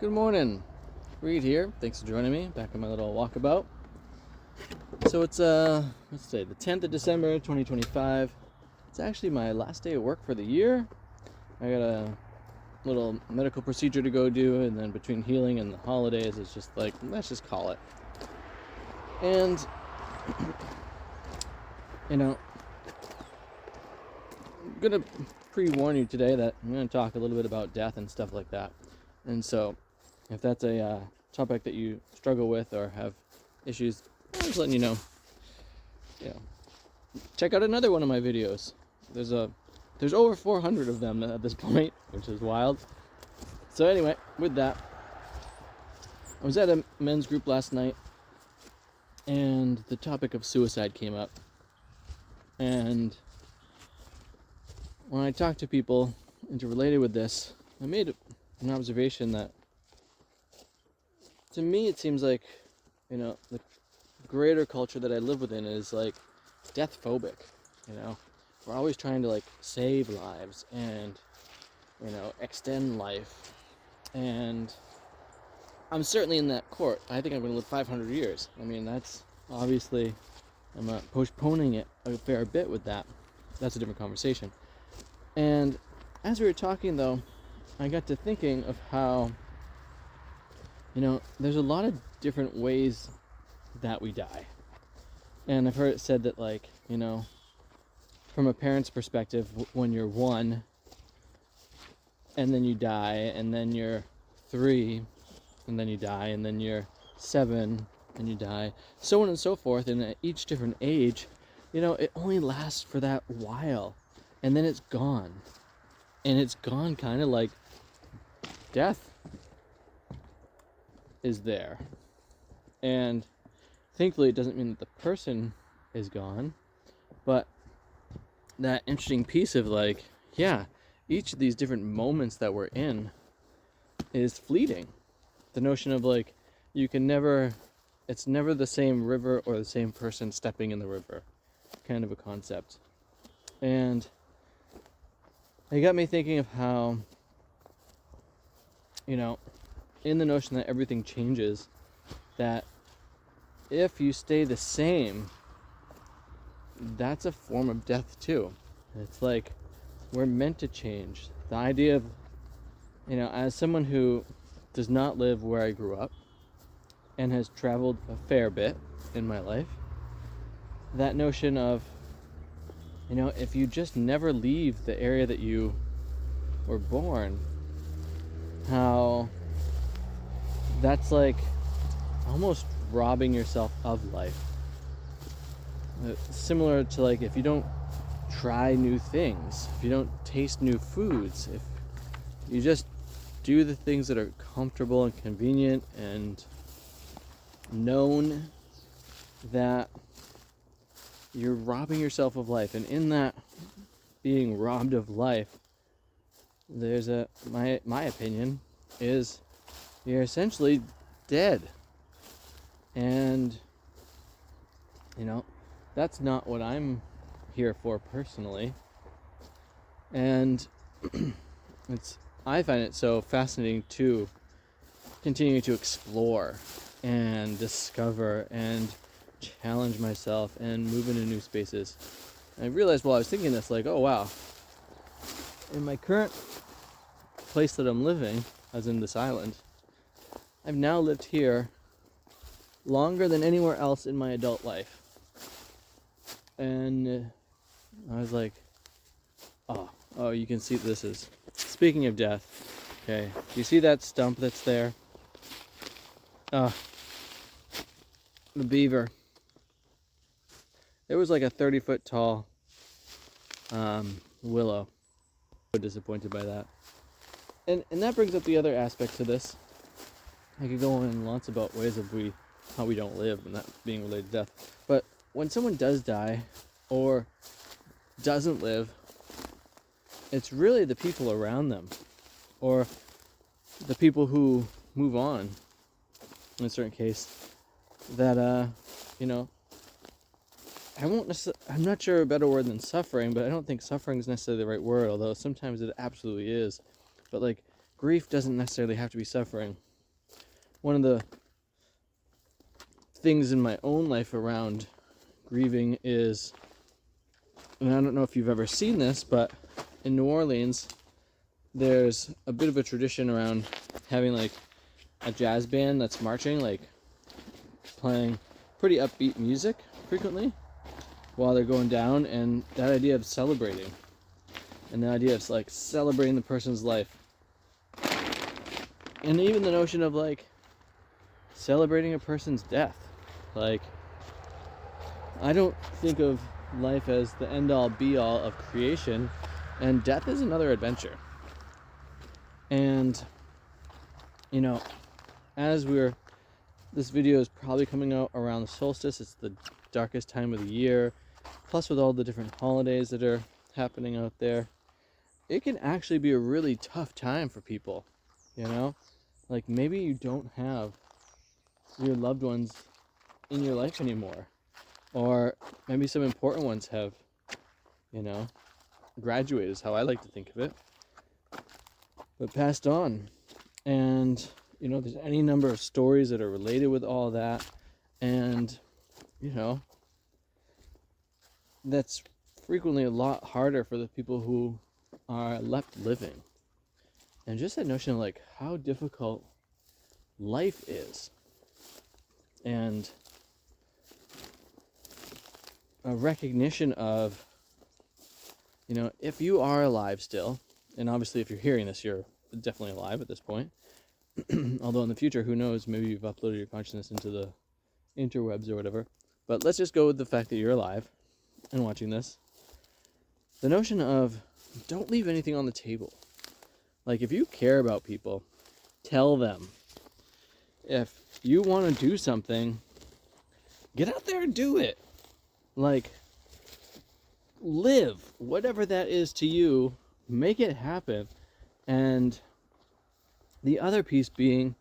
Good morning, Reed here. Thanks for joining me back on my little walkabout. So it's let's say the 10th of December 2025. It's actually my last day of work for the year. I got a little medical procedure to go do, and then between healing and the holidays, it's just like, let's just call it. And I'm gonna pre-warn you today that I'm gonna talk a little bit about death and stuff like that. And so if that's a topic that you struggle with or have issues, I'm just letting you know, check out another one of my videos. There's over 400 of them at this point, which is wild. So anyway, with that, I was at a men's group last night, and the topic of suicide came up. And when I talked to people interrelated with this, I made an observation that, to me, it seems like, the greater culture that I live within is like death phobic. We're always trying to like save lives and extend life, and I'm certainly in that court. I think I'm going to live 500 years. I mean, that's obviously, I'm postponing it a fair bit with that. That's a different conversation. And as we were talking, though, I got to thinking of how, there's a lot of different ways that we die. And I've heard it said that, like, from a parent's perspective, when you're 1, and then you die, and then you're 3, and then you die, and then you're 7, and you die, so on and so forth. And at each different age, it only lasts for that while, and then it's gone. And it's gone kind of like death is there. And thankfully, it doesn't mean that the person is gone, but that interesting piece of like, each of these different moments that we're in is fleeting. The notion of like, it's never the same river or the same person stepping in the river, kind of a concept. And it got me thinking of how, in the notion that everything changes, that if you stay the same, that's a form of death too. It's like we're meant to change. The idea of, as someone who does not live where I grew up and has traveled a fair bit in my life, that notion of, if you just never leave the area that you were born, how that's like almost robbing yourself of life. Similar to like, if you don't try new things, if you don't taste new foods, if you just do the things that are comfortable and convenient and known, that you're robbing yourself of life. And in that being robbed of life, there's my opinion is you're essentially dead. And that's not what I'm here for personally. And I find it so fascinating to continue to explore and discover and challenge myself and move into new spaces. And I realized while I was thinking this, like, oh wow, in my current place that I'm living, as in this island, I've now lived here longer than anywhere else in my adult life. And I was like, oh, you can see this is, speaking of death, okay, do you see that stump that's there? The beaver. It was like a 30-foot tall willow. So disappointed by that. And that brings up the other aspect to this. I could go on in lots about ways of how we don't live, and that being related to death. But when someone does die or doesn't live, it's really the people around them, or the people who move on, in a certain case, that I'm not sure a better word than suffering, but I don't think suffering is necessarily the right word, although sometimes it absolutely is. But like, grief doesn't necessarily have to be suffering. one of the things in my own life around grieving is, and I don't know if you've ever seen this, but in New Orleans, there's a bit of a tradition around having like a jazz band that's marching, like playing pretty upbeat music frequently while they're going down, and that idea of celebrating, and the idea of like celebrating the person's life, and even the notion of like celebrating a person's death. Like, I don't think of life as the end-all be-all of creation, and death is another adventure. And you know, as this video is probably coming out around the solstice, it's the darkest time of the year, plus with all the different holidays that are happening out there, it can actually be a really tough time for people, you know? Like, maybe you don't have your loved ones in your life anymore, or maybe some important ones have, you know, graduated is how I like to think of it, but passed on. And you know, there's any number of stories that are related with all that, and you know, that's frequently a lot harder for the people who are left living. And just that notion of like how difficult life is, and a recognition of, you know, if you are alive still, and obviously if you're hearing this, you're definitely alive at this point, although in the future, who knows, maybe you've uploaded your consciousness into the interwebs or whatever, but let's just go with the fact that you're alive and watching this. The notion of don't leave anything on the table. Like, if you care about people, tell them. If you want to do something, get out there and do it. Like, live whatever that is to you, make it happen. And the other piece being,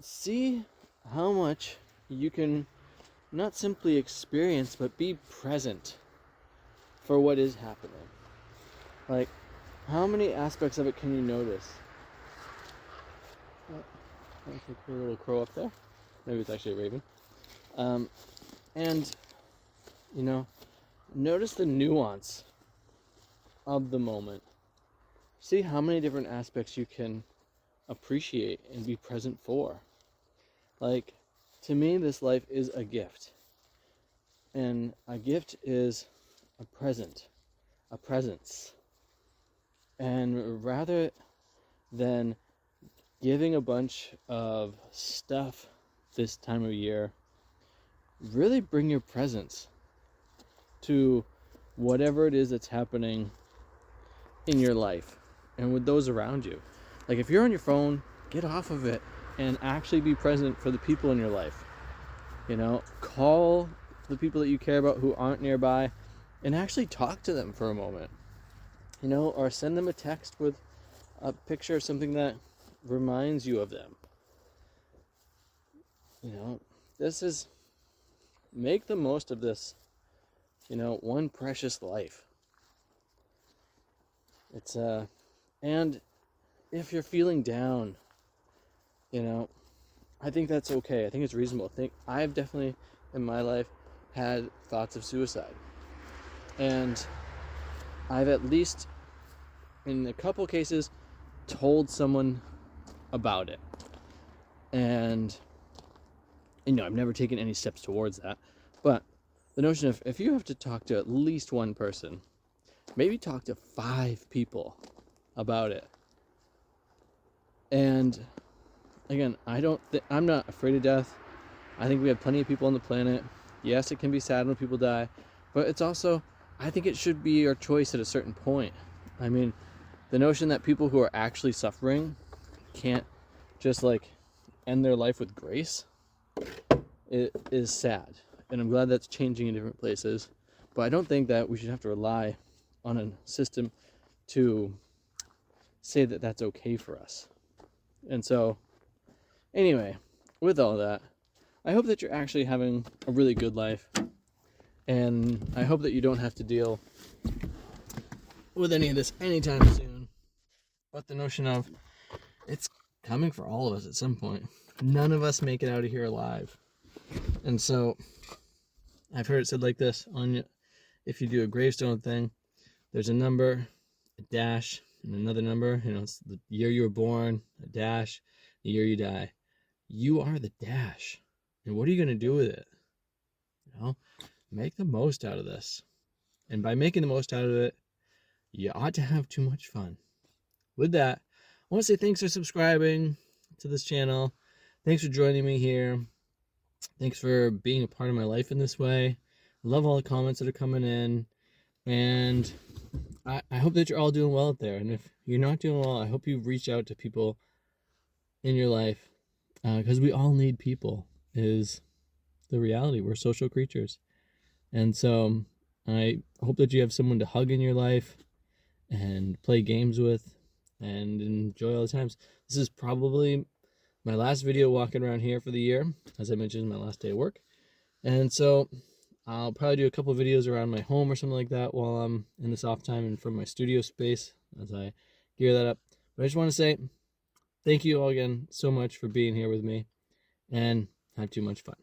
see how much you can not simply experience, but be present for what is happening. Like, how many aspects of it can you notice? I think a little crow up there. Maybe it's actually a raven. And, you know, notice the nuance of the moment. See how many different aspects you can appreciate and be present for. Like, to me, this life is a gift. And a gift is a present, a presence. And rather than giving a bunch of stuff this time of year, really bring your presence to whatever it is that's happening in your life and with those around you. Like, if you're on your phone, get off of it and actually be present for the people in your life. You know, call the people that you care about who aren't nearby and actually talk to them for a moment. You know, or send them a text with a picture of something that reminds you of them. You know, make the most of this, you know, one precious life. It's and if you're feeling down, you know, I think that's okay. I think it's reasonable. I've definitely in my life had thoughts of suicide, and I've at least in a couple cases told someone about it. And you know, I've never taken any steps towards that, but the notion of, if you have to talk to at least one person, maybe talk to 5 people about it. And again, I'm not afraid of death. I think we have plenty of people on the planet. Yes, it can be sad when people die, but it's also, I think it should be our choice at a certain point. I mean, the notion that people who are actually suffering can't just like end their life with grace, it is sad. And I'm glad that's changing in different places, but I don't think that we should have to rely on a system to say that that's okay for us. And so, anyway, with all that, I hope that you're actually having a really good life, and I hope that you don't have to deal with any of this anytime soon. But the notion of, it's coming for all of us at some point. None of us make it out of here alive. And so I've heard it said like this, if you do a gravestone thing, there's a number, a dash, and another number. It's the year you were born, a dash, the year you die. You are the dash. And what are you going to do with it? Make the most out of this. And by making the most out of it, you ought to have too much fun. With that, I want to say thanks for subscribing to this channel. Thanks for joining me here. Thanks for being a part of my life in this way. I love all the comments that are coming in. And I hope that you're all doing well out there. And if you're not doing well, I hope you've reached out to people in your life. Because we all need people, is the reality. We're social creatures. And so I hope that you have someone to hug in your life and play games with and enjoy all the times. This is probably my last video walking around here for the year. As I mentioned, my last day of work. And so I'll probably do a couple of videos around my home or something like that while I'm in this off time and from my studio space as I gear that up. But I just want to say thank you all again so much for being here with me, and have too much fun.